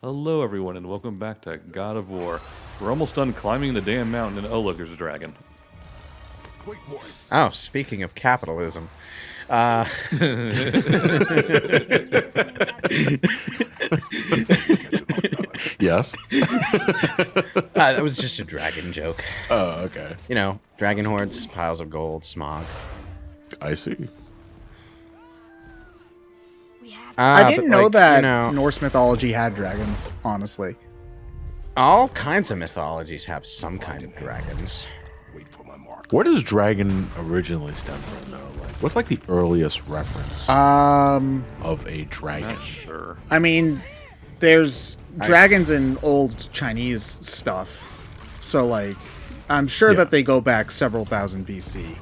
Hello, everyone, and welcome back to God of War. We're almost done climbing the damn mountain, and oh, look, there's a dragon. Oh, speaking of capitalism. Yes? That was just a dragon joke. Oh, okay. You know, dragon hordes, piles of gold, smog. I see. I didn't know that You know, Norse mythology had dragons, honestly. all kinds of mythologies have some kind of dragons. Where does dragon originally stem from, though? Like, what's like the earliest reference of a dragon? Not sure. I mean, there's dragons in old Chinese stuff. So, like, I'm sure that they go back several thousand BC.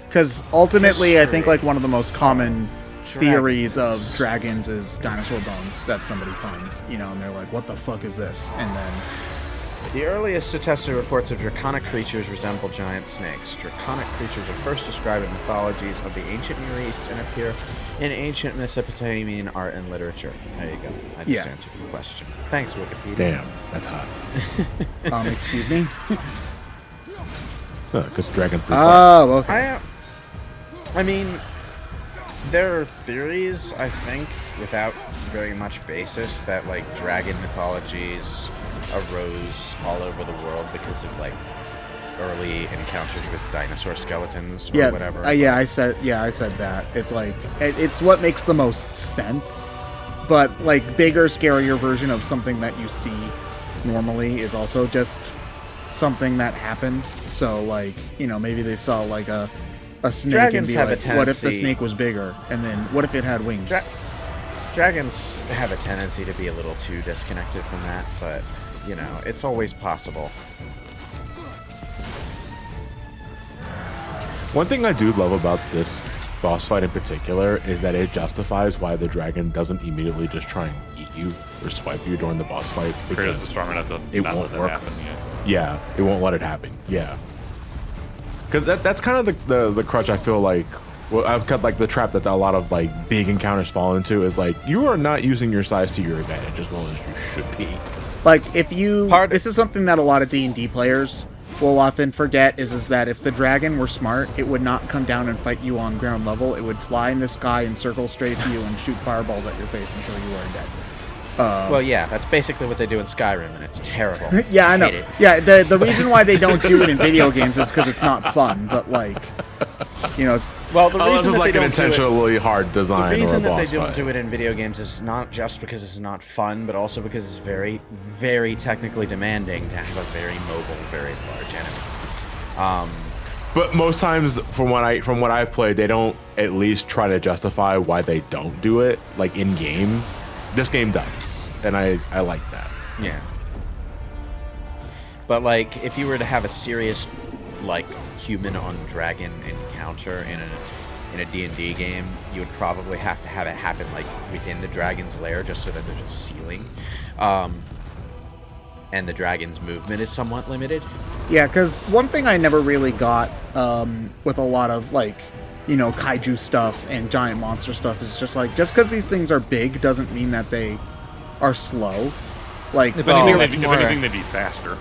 Because ultimately, I think, like, one of the most common theories of dragons is dinosaur bones that somebody finds, you know, and they're like, what the fuck is this? And then The earliest attested reports of draconic creatures resemble giant snakes. Draconic creatures are first described in mythologies of the ancient Near East and appear in ancient Mesopotamian art and literature. There you go. I just answered your question. Thanks, Wikipedia. Damn, that's hot. excuse me? Because dragons breathe fire. Oh, okay. I mean, there are theories, I think, without very much basis, that, like, dragon mythologies arose all over the world because of, like, early encounters with dinosaur skeletons or whatever. I said that. It's like, it's what makes the most sense, but, like, bigger, scarier version of something that you see normally is also just something that happens. So, like, you know, maybe they saw, like, a snake Dragons and be have like, a tendency, what if the snake was bigger? And then what if it had wings? Dragons have a tendency to be a little too disconnected from that, but, you know, it's always possible. One thing I do love about this boss fight in particular is that it justifies why the dragon doesn't immediately just try and eat you or swipe you during the boss fight, Kratos because is strong enough to it not won't let that work. happen, Yeah, it won't let it happen. Yeah, because that's kind of the crutch I feel like. Well, I've cut like the trap that a lot of like big encounters fall into is like you are not using your size to your advantage as well as you should be. Like, if you... This is something that a lot of D&D players will often forget, is that if the dragon were smart, it would not come down and fight you on ground level. It would fly in the sky and circle straight to you and shoot fireballs at your face until you are dead. Well, yeah, that's basically what they do in Skyrim, and it's terrible. Yeah, I know. hate it. Yeah, the reason why they don't do it in video games is because it's not fun, but, like, you know... Well, the Unless reason it's that like they an don't do it, intentionally hard design the or a reason that boss they don't fight. do it in video games is not just because it's not fun, but also because it's very, very technically demanding to have a very mobile, very large enemy. But most times, from what I played, they don't at least try to justify why they don't do it, like in game. This game does, and I like that. Yeah. But, like, if you were to have a serious, like, human on dragon encounter in a D&D game, you would probably have to have it happen, like, within the dragon's lair, just so that there's a ceiling. And the dragon's movement is somewhat limited. Yeah, because one thing I never really got with a lot of, like, you know, kaiju stuff and giant monster stuff is just, like, just because these things are big doesn't mean that they are slow. Like, If anything, they'd be faster.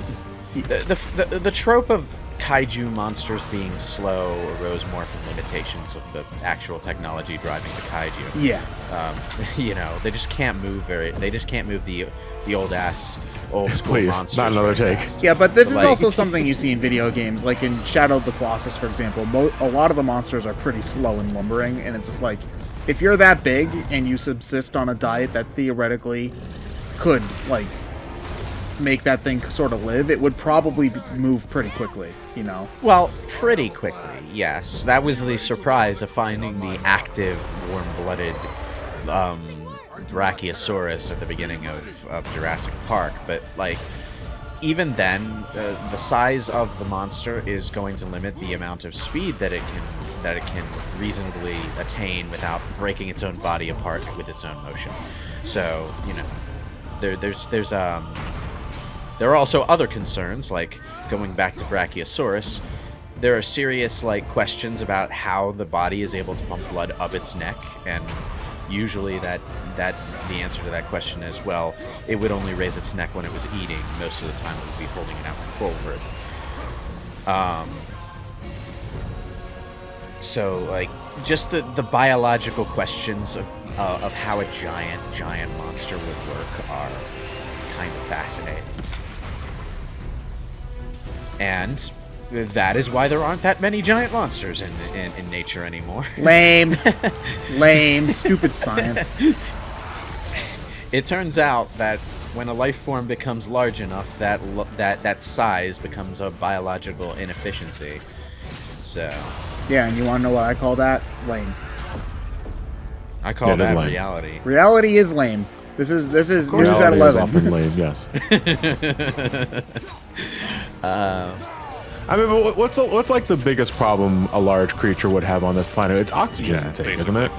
The trope of kaiju monsters being slow arose more from limitations of the actual technology driving the kaiju. Yeah. You know, they just can't move the old school Please, monsters. not another very take. fast. Yeah, but this is Like- also something you see in video games. Like in Shadow of the Colossus, for example, a lot of the monsters are pretty slow and lumbering, and it's just like, if you're that big and you subsist on a diet that theoretically could, like, make that thing sort of live, it would probably move pretty quickly, you know? Well, pretty quickly, yes. That was the surprise of finding the active, warm-blooded Brachiosaurus at the beginning of Jurassic Park. But, like, even then, the size of the monster is going to limit the amount of speed that it can reasonably attain without breaking its own body apart with its own motion. So, you know, there are also other concerns, like going back to Brachiosaurus. There are serious, like, questions about how the body is able to pump blood up its neck, and usually that the answer to that question is, well, it would only raise its neck when it was eating. Most of the time, it would be holding it out forward. So, like, just the biological questions of how a giant monster would work are kind of fascinating. And that is why there aren't that many giant monsters in nature anymore. Lame. Stupid science. It turns out that when a life form becomes large enough, that size becomes a biological inefficiency. So... Yeah, and you want to know what I call that? Lame. I call that lame. reality. Reality is lame. This is news at Reality is 11. often lame, yes. I mean, but what's like the biggest problem a large creature would have on this planet? It's oxygen intake, isn't it?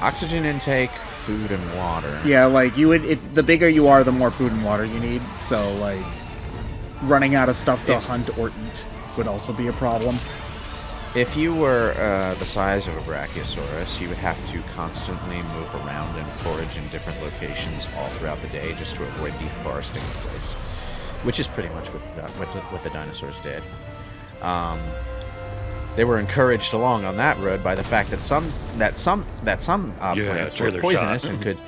Oxygen intake, food, and water. Yeah, like you would. If the bigger you are, the more food and water you need. So like, running out of stuff to hunt or eat would also be a problem. If you were the size of a Brachiosaurus, you would have to constantly move around and forage in different locations all throughout the day just to avoid deforesting the place, which is pretty much what the dinosaurs did. They were encouraged along on that road by the fact that some plants were poisonous and could.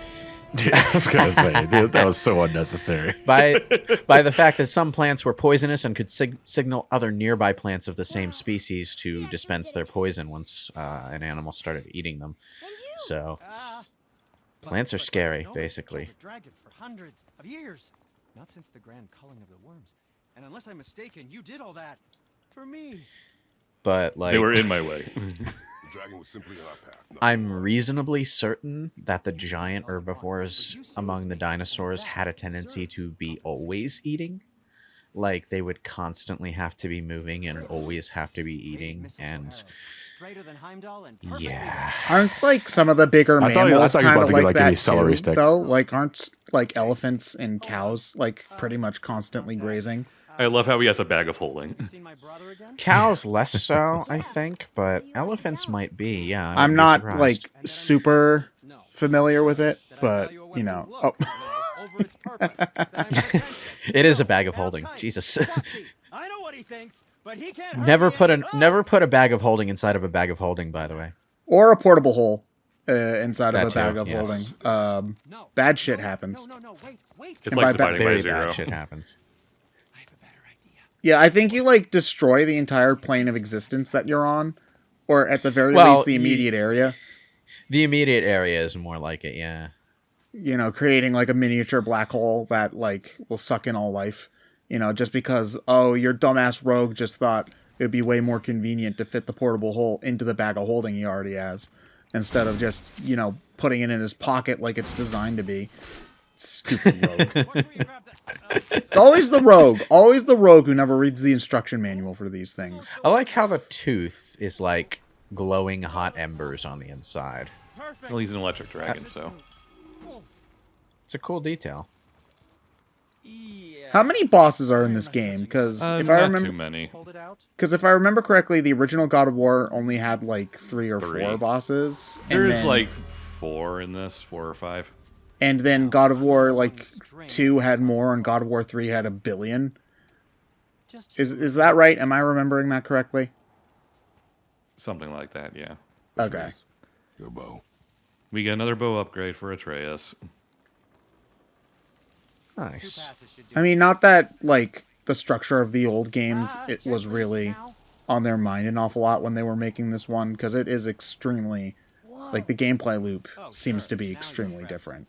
I was gonna say, dude, that was so unnecessary. by the fact that some plants were poisonous and could signal other nearby plants of the same species to dispense their poison once an animal started eating them. So plants are scary, basically. Dragon for hundreds of years, not since the grand culling of the worms. And unless I'm mistaken, you did all that for me. But like They were in my way. The dragon was simply on our path. I'm reasonably certain that the giant herbivores among the dinosaurs had a tendency to be always eating. Like, they would constantly have to be moving and always have to be eating. And yeah. Aren't like some of the bigger I thought mammals you were kind about of to give, like like, any that celery too, sticks. though? Like, aren't like elephants and cows like pretty much constantly grazing? I love how he has a bag of holding. Cows less so, I think, but elephants might be, yeah. I'm not like super familiar with it, but you know. Oh. It is a bag of holding. Jesus. I know what he thinks, but he can't Never put a bag of holding inside of a bag of holding, by the way. Or a portable hole inside of a That bag too, of yes. holding. Bad shit happens. No, wait. It's And like by dividing by Very zero. bad shit happens. I have a better idea. Yeah, I think you like destroy the entire plane of existence that you're on, or at the very Well, least the immediate area. The immediate area is more like it, yeah. You know, creating like a miniature black hole that like will suck in all life. You know, just because your dumbass rogue just thought it would be way more convenient to fit the portable hole into the bag of holding he already has, instead of just putting it in his pocket like it's designed to be. Stupid rogue. It's always the rogue who never reads the instruction manual for these things. I like how the tooth is like glowing hot embers on the inside. Well, he's an electric dragon, so. It's a cool detail. How many bosses are in this game? Because if I Not too remember, many. if I remember correctly, the original God of War only had like 3 or 4 bosses. There's like 4 in this, 4 or 5. And then God of War like 2 had more, and God of War 3 had 1 billion. Is that right? Am I remembering that correctly? Something like that, yeah. Okay. Your bow. We get another bow upgrade for Atreus. Nice. I mean, not that like the structure of the old games it was really on their mind an awful lot when they were making this one, because it is extremely like the gameplay loop seems to be extremely different.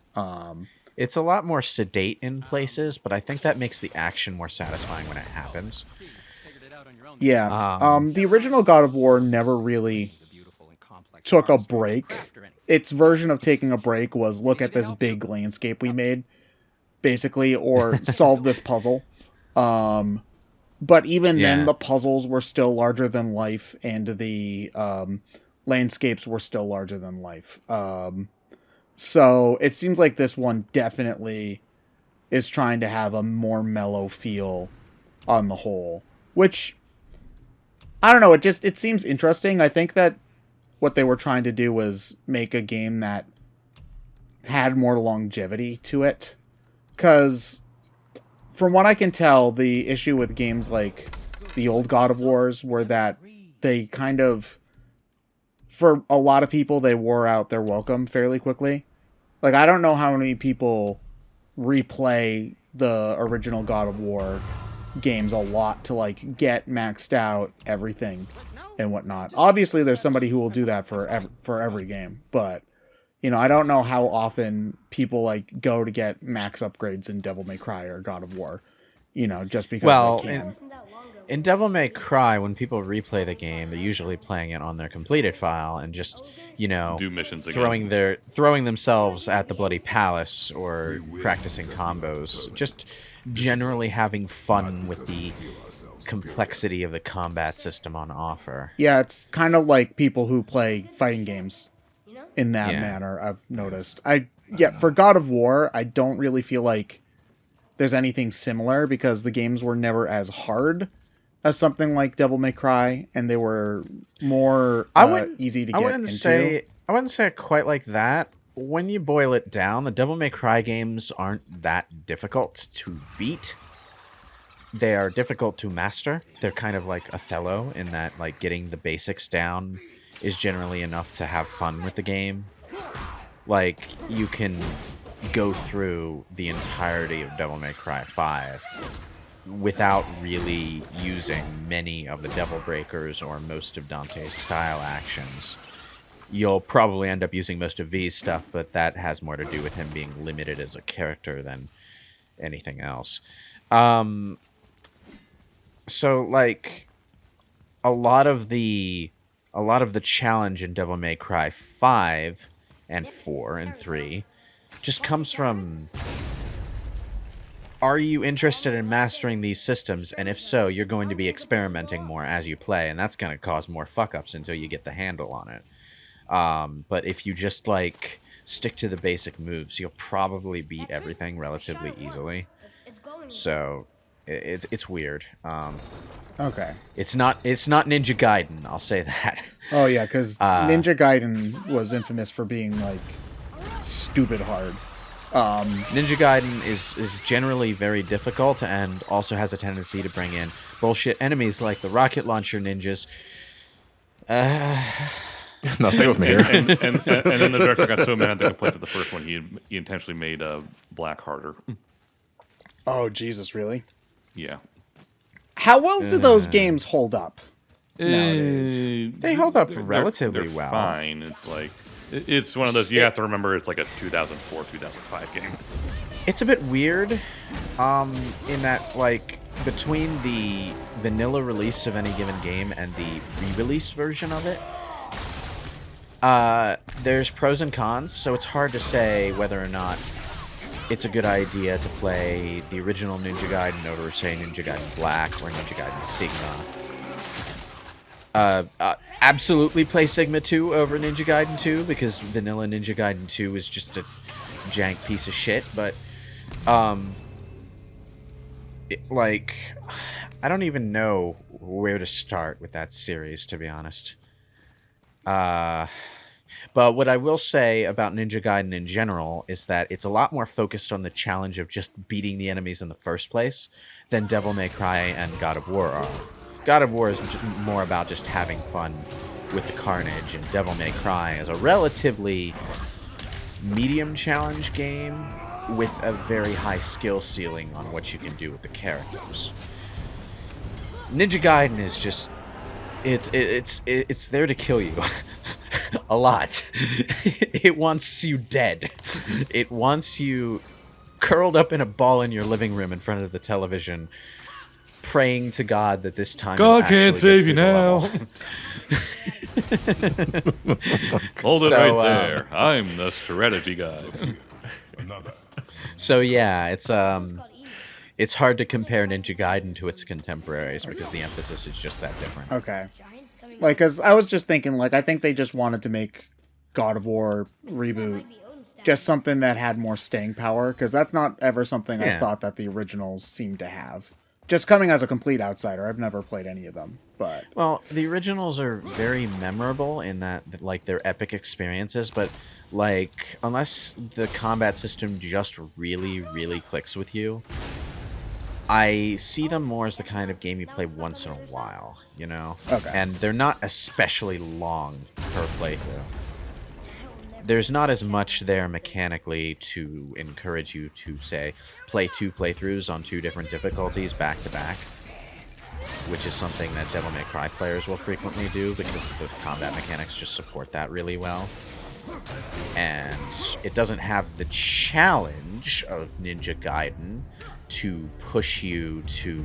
It's a lot more sedate in places, but I think that makes the action more satisfying when it happens. Yeah. The original God of War never really took a break. Its version of taking a break was look at this big landscape we made, basically, or solve this puzzle. But even then, the puzzles were still larger than life, and the landscapes were still larger than life. So it seems like this one definitely is trying to have a more mellow feel on the whole, which I don't know. It seems interesting. I think that what they were trying to do was make a game that had more longevity to it. Because from what I can tell, the issue with games like the old God of Wars were that they kind of, for a lot of people, they wore out their welcome fairly quickly. Like, I don't know how many people replay the original God of War games a lot to, like, get maxed out everything and whatnot. Obviously, there's somebody who will do that for every game, but, you know, I don't know how often people, like, go to get max upgrades in Devil May Cry or God of War, you know, just because they can. In Devil May Cry, when people replay the game, they're usually playing it on their completed file and just, you know, do missions again. throwing themselves at the bloody palace or practicing combos. Just generally having fun with the complexity of the combat system on offer. Yeah, it's kind of like people who play fighting games in that manner, I've noticed. For God of War, I don't really feel like there's anything similar because the games were never as hard as something like Devil May Cry, and they were more easy to get into. I wouldn't say it quite like that. When you boil it down, the Devil May Cry games aren't that difficult to beat. They are difficult to master. They're kind of like Othello in that, like, getting the basics down is generally enough to have fun with the game. Like, you can go through the entirety of Devil May Cry 5 without really using many of the Devil Breakers or most of Dante's style actions. You'll probably end up using most of V's stuff, but that has more to do with him being limited as a character than anything else. So, like, a lot of the challenge in Devil May Cry 5 and 4 and 3 just comes from, are you interested in mastering these systems? And if so, you're going to be experimenting more as you play, and that's going to cause more fuck-ups until you get the handle on it. But if you just, like, stick to the basic moves, you'll probably beat everything relatively easily. So it's weird. Okay. It's not Ninja Gaiden, I'll say that. Oh yeah, because Ninja Gaiden was infamous for being, like, stupid hard. Ninja Gaiden is generally very difficult and also has a tendency to bring in bullshit enemies like the rocket launcher ninjas. No, stay with me here. And then the director got so mad at the complaints of the first one, he intentionally made black harder. Oh, Jesus, really? Yeah. How well do those games hold up nowadays? They hold up They're relatively well. Fine. It's like, it's one of those, you have to remember it's like a 2004, 2005 game. It's a bit weird in that, like, between the vanilla release of any given game and the re-release version of it, there's pros and cons, so it's hard to say whether or not it's a good idea to play the original Ninja Gaiden over, say, Ninja Gaiden Black or Ninja Gaiden Sigma. Absolutely play Sigma 2 over Ninja Gaiden 2, because vanilla Ninja Gaiden 2 is just a jank piece of shit, but, like, I don't even know where to start with that series, to be honest. But what I will say about Ninja Gaiden in general is that it's a lot more focused on the challenge of just beating the enemies in the first place than Devil May Cry and God of War are. God of War is more about just having fun with the carnage, and Devil May Cry is a relatively medium challenge game with a very high skill ceiling on what you can do with the characters. Ninja Gaiden is just... It's there to kill you. A lot. It wants you dead. It wants you curled up in a ball in your living room in front of the television, praying to God that this time God can't save you now. Hold it right there. I'm the strategy guy. So yeah, it's hard to compare Ninja Gaiden to its contemporaries because the emphasis is just that different. Okay. Like, because I was just thinking, like, I think they just wanted to make God of War reboot just something that had more staying power, because that's not ever something I thought that the originals seemed to have. Just coming as a complete outsider, I've never played any of them, But Well, the originals are very memorable in that, like, they're epic experiences, but, like, unless the combat system just really, really clicks with you, I see them more as the kind of game you play once in a while, you know? Okay. And they're not especially long per playthrough. There's not as much there mechanically to encourage you to, say, play 2 playthroughs on 2 different difficulties back to back, which is something that Devil May Cry players will frequently do because the combat mechanics just support that really well. And it doesn't have the challenge of Ninja Gaiden to push you to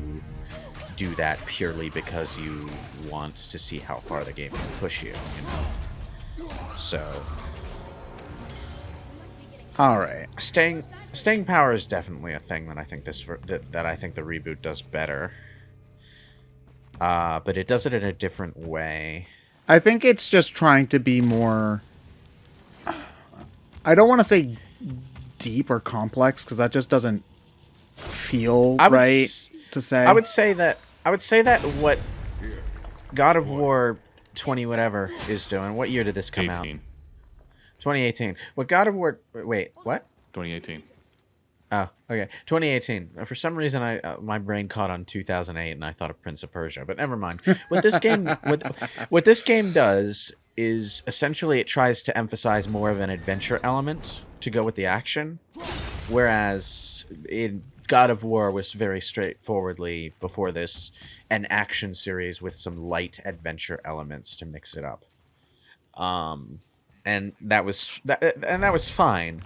do that purely because you want to see how far the game can push you, you know? So, all right. staying power is definitely a thing that I think that I think the reboot does better. But it does it in a different way. I think it's just trying to be more. I don't want to say deep or complex because that just doesn't feel right to say. I would say that what God of War 20 whatever is doing. What year did this come out? 2018. What God of War? Wait, what? 2018. Oh, okay. 2018. For some reason, my brain caught on 2008, and I thought of Prince of Persia. But never mind. What this game does is essentially it tries to emphasize more of an adventure element to go with the action, whereas in God of War was very straightforwardly before this an action series with some light adventure elements to mix it up. And that was fine,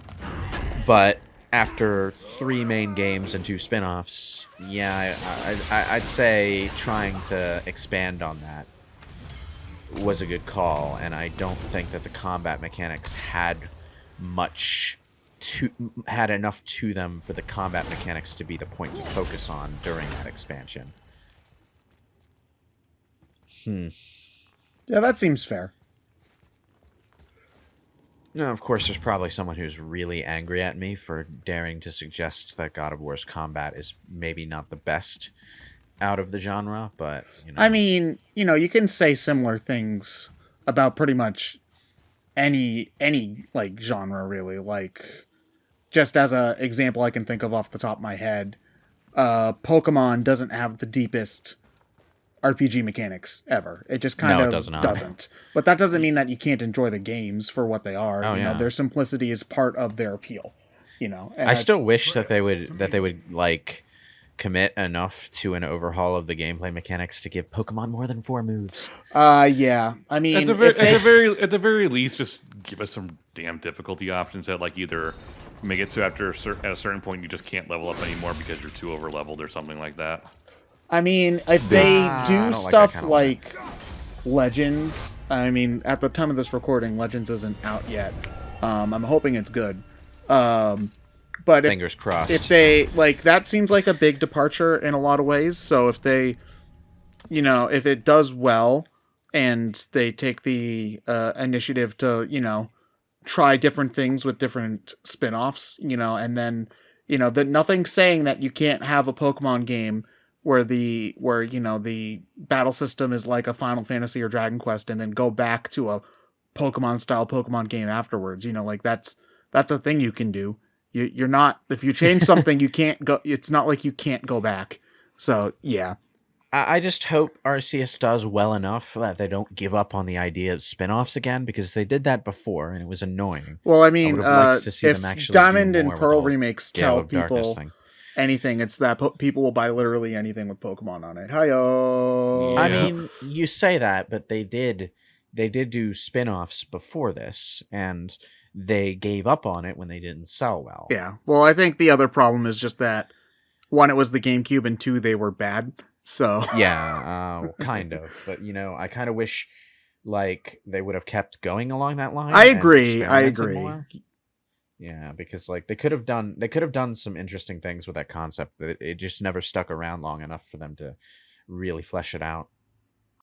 but after 3 main games and 2 spin-offs, yeah, I'd say trying to expand on that was a good call, and I don't think that the combat mechanics had enough to them for the combat mechanics to be the point to focus on during that expansion. Yeah, that seems fair. Now, of course, there's probably someone who's really angry at me for daring to suggest that God of War's combat is maybe not the best out of the genre, but, you know. I mean, you know, you can say similar things about pretty much any like genre, really. Like, just as a example I can think of off the top of my head, Pokemon doesn't have the deepest RPG mechanics ever. It just kind of doesn't. But that doesn't mean that you can't enjoy the games for what they are. Oh, you know, their simplicity is part of their appeal. You know, and I still wish that they would like commit enough to an overhaul of the gameplay mechanics to give Pokemon more than 4 moves. Yeah. I mean, At the very least, just give us some damn difficulty options that like either make it so at a certain point you just can't level up anymore because you're too over leveled or something like that. I mean, if they do stuff like Legends, I mean, at the time of this recording, Legends isn't out yet. I'm hoping it's good. But fingers crossed. If they, like, that seems like a big departure in a lot of ways. So if they, you know, if it does well and they take the initiative to, you know, try different things with different spin-offs, you know, and then, you know, nothing's saying that you can't have a Pokemon game where you know, the battle system is like a Final Fantasy or Dragon Quest, and then go back to a Pokemon style Pokemon game afterwards. You know, like that's a thing you can do. You're not, if you change something, you can't go. It's not like you can't go back. So yeah, I just hope Arceus does well enough that they don't give up on the idea of spin-offs again, because they did that before and it was annoying. Well, I mean, if Diamond and Pearl remakes tell people anything, it's that people will buy literally anything with Pokemon on it. Hi-yo! Yeah. I mean, you say that, but they did do spin-offs before this, and they gave up on it when they didn't sell well. Yeah. Well, I think the other problem is just that 1, it was the GameCube, and 2, they were bad. So yeah, kind of. But you know, I kind of wish like they would have kept going along that line. I agree. More. Yeah, because like they could have done some interesting things with that concept, but it just never stuck around long enough for them to really flesh it out.